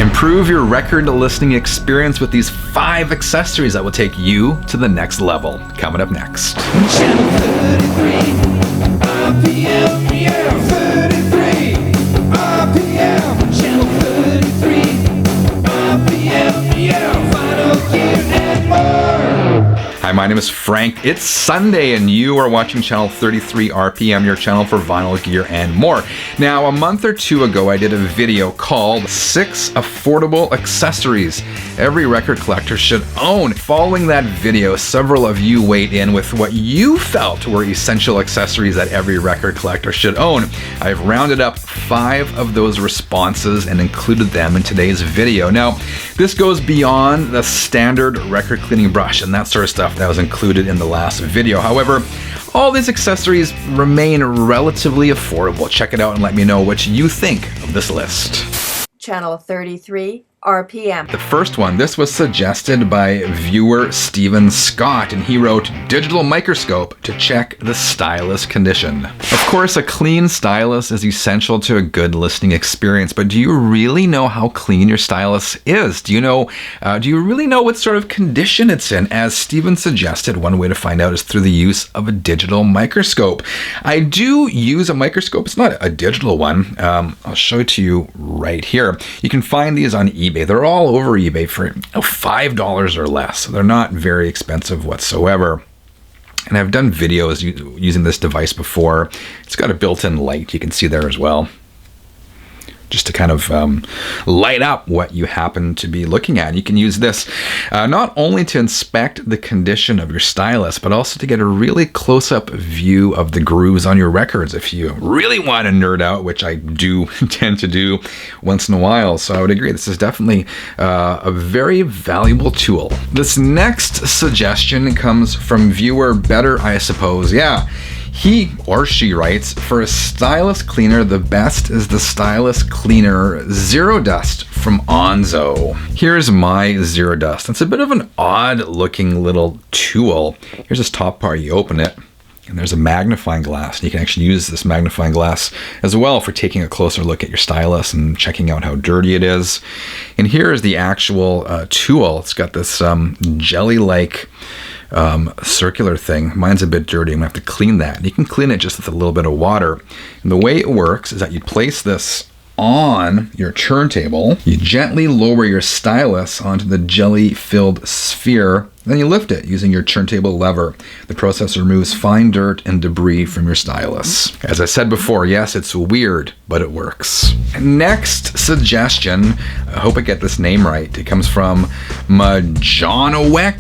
Improve your record listening experience with these 5 accessories that will take you to the next level. Coming up next. Channel 33, RPM, yeah, 33, RPM, Channel 33, RPM, yeah, final gear and more. Hi, my name is Frank. It's Sunday and you are watching Channel 33 RPM, your channel for vinyl gear and more. Now, a month or two ago, I did a video called 6 Affordable Accessories Every Record Collector Should Own. Following that video, several of you weighed in with what you felt were essential accessories that every record collector should own. I've rounded up 5 of those responses and included them in today's video. Now, this goes beyond the standard record cleaning brush and that sort of stuff that was included in the last video. However, all these accessories remain relatively affordable. Check it out and let me know what you think of this list. Channel 33 RPM. The first one, this was suggested by viewer Steven Scott, and he wrote, digital microscope to check the stylus condition. Of course, a clean stylus is essential to a good listening experience, but do you really know how clean your stylus is? Do you really know what sort of condition it's in? As Steven suggested, one way to find out is through the use of a digital microscope. I do use a microscope. It's not a digital one. I'll show it to you right here. You can find these on eBay. They're all over eBay for $5 or less. So they're not very expensive whatsoever. And I've done videos using this device before. It's got a built-in light you can see there as well, just to kind of light up what you happen to be looking at. You can use this not only to inspect the condition of your stylus, but also to get a really close-up view of the grooves on your records if you really want to nerd out, which I do tend to do once in a while. So I would agree, this is definitely a very valuable tool. This next suggestion comes from viewer Better, I suppose. Yeah. He or she writes, for a stylus cleaner, the best is the Stylus Cleaner Zero Dust from Onzo. Here's my Zero Dust. It's a bit of an odd looking little tool. Here's this top part, you open it, and there's a magnifying glass. And you can actually use this magnifying glass as well for taking a closer look at your stylus and checking out how dirty it is. And here is the actual tool. It's got this jelly-like circular thing. Mine's a bit dirty. I'm gonna have to clean that. You can clean it just with a little bit of water. And the way it works is that you place this on your turntable, you gently lower your stylus onto the jelly-filled sphere, then you lift it using your turntable lever. The process removes fine dirt and debris from your stylus. As I said before, yes, it's weird, but it works. Next suggestion, I hope I get this name right. It comes from Majanowek.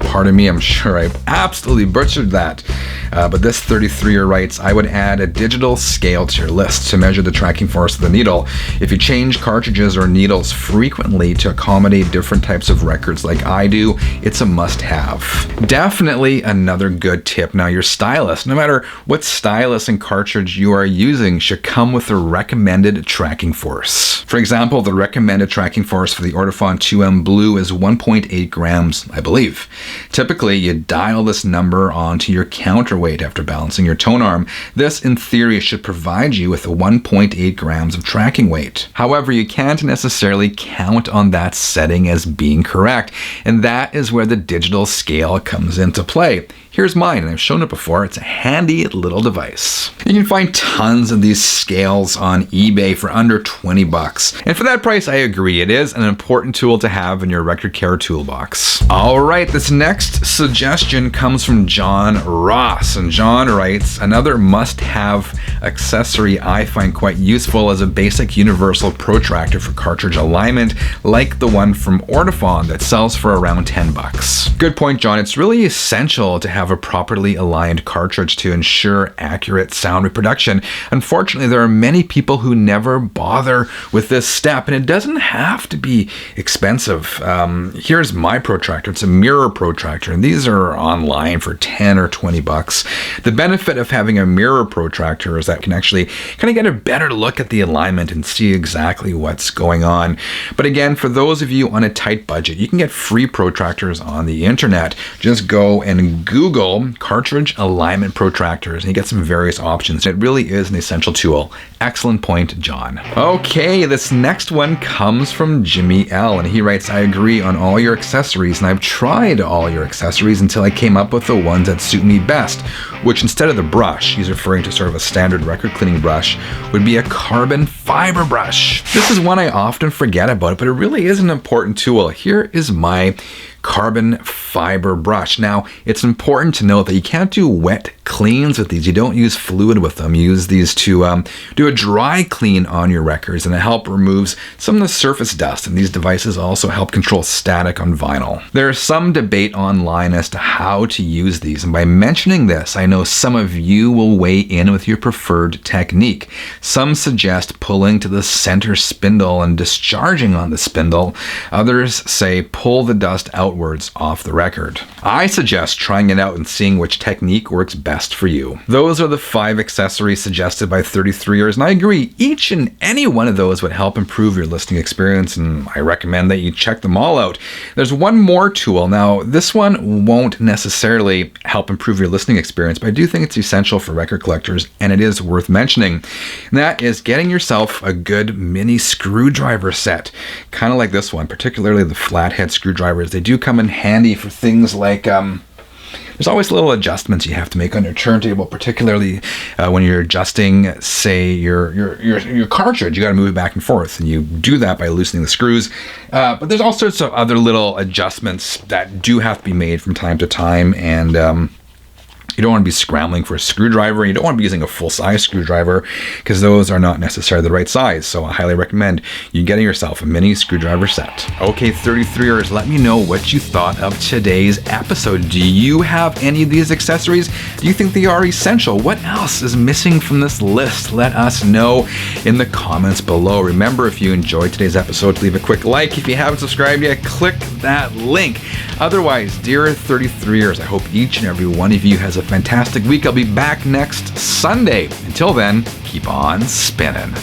Pardon me, I'm sure I absolutely butchered that. But this 33er writes, I would add a digital scale to your list to measure the tracking force of the needle. If you change cartridges or needles frequently to accommodate different types of records like I do, it's a must-have. Definitely another good tip. Now, your stylus, no matter what stylus and cartridge you are using, should come with a recommended tracking force. For example, the recommended tracking force for the Ortofon 2M Blue is 1.8 grams, I believe. Typically, you dial this number onto your counterweight after balancing your tone arm. This, in theory, should provide you with a 1.8 grams of tracking weight. However, you can't necessarily count on that setting as being correct, and that is where the digital scale comes into play. Here's mine, and I've shown it before. It's a handy little device. You can find tons of these scales on eBay for under 20 bucks. And for that price, I agree, it is an important tool to have in your record care toolbox. All right, this next suggestion comes from John Ross, and John writes, another must-have accessory I find quite useful is a basic universal protractor for cartridge alignment, like the one from Ortofon that sells for around 10 bucks. Good point, John. It's really essential to have a properly aligned cartridge to ensure accurate sound reproduction. Unfortunately, there are many people who never bother with this step, and it doesn't have to be expensive. Here's my protractor. It's a mirror protractor, and these are online for 10 or 20 bucks. The benefit of having a mirror protractor is that you can actually kind of get a better look at the alignment and see exactly what's going on. But again, for those of you on a tight budget, budget. You can get free protractors on the internet. Just go and Google cartridge alignment protractors and you get some various options. It really is an essential tool. Excellent point, John. Okay, this next one comes from Jimmy L. and he writes, I agree on all your accessories and I've tried all your accessories until I came up with the ones that suit me best, which instead of the brush, he's referring to sort of a standard record cleaning brush, would be a carbon fiber brush. This is one I often forget about, but it really is an important tool. Here is my carbon fiber brush. Now, it's important to note that you can't do wet cleans with these. You don't use fluid with them. You use these to do a dry clean on your records, and it helps removes some of the surface dust, and these devices also help control static on vinyl. There is some debate online as to how to use these, and by mentioning this, I know some of you will weigh in with your preferred technique. Some suggest pulling to the center spindle and discharging on the spindle. Others say pull the dust outwards off the record. I suggest trying it out and seeing which technique works best for you. Those are the 5 accessories suggested by 33ers, and I agree, each and any one of those would help improve your listening experience, and I recommend that you check them all out. There's one more tool. Now, this one won't necessarily help improve your listening experience, but I do think it's essential for record collectors, and it is worth mentioning. And that is getting yourself a good mini screwdriver set, kind of like this one, particularly the flathead screwdrivers. They do come in handy for things like there's always little adjustments you have to make on your turntable, particularly when you're adjusting, say, your cartridge. You got to move it back and forth, and you do that by loosening the screws. But there's all sorts of other little adjustments that do have to be made from time to time, and you don't want to be scrambling for a screwdriver, and you don't want to be using a full-size screwdriver because those are not necessarily the right size. So I highly recommend you getting yourself a mini screwdriver set. Okay, 33ers, let me know what you thought of today's episode. Do you have any of these accessories? Do you think they are essential? What else is missing from this list? Let us know in the comments below. Remember, if you enjoyed today's episode, leave a quick like. If you haven't subscribed yet, click that link. Otherwise, dear 33ers, I hope each and every one of you has a fantastic week. I'll be back next Sunday. Until then, keep on spinning.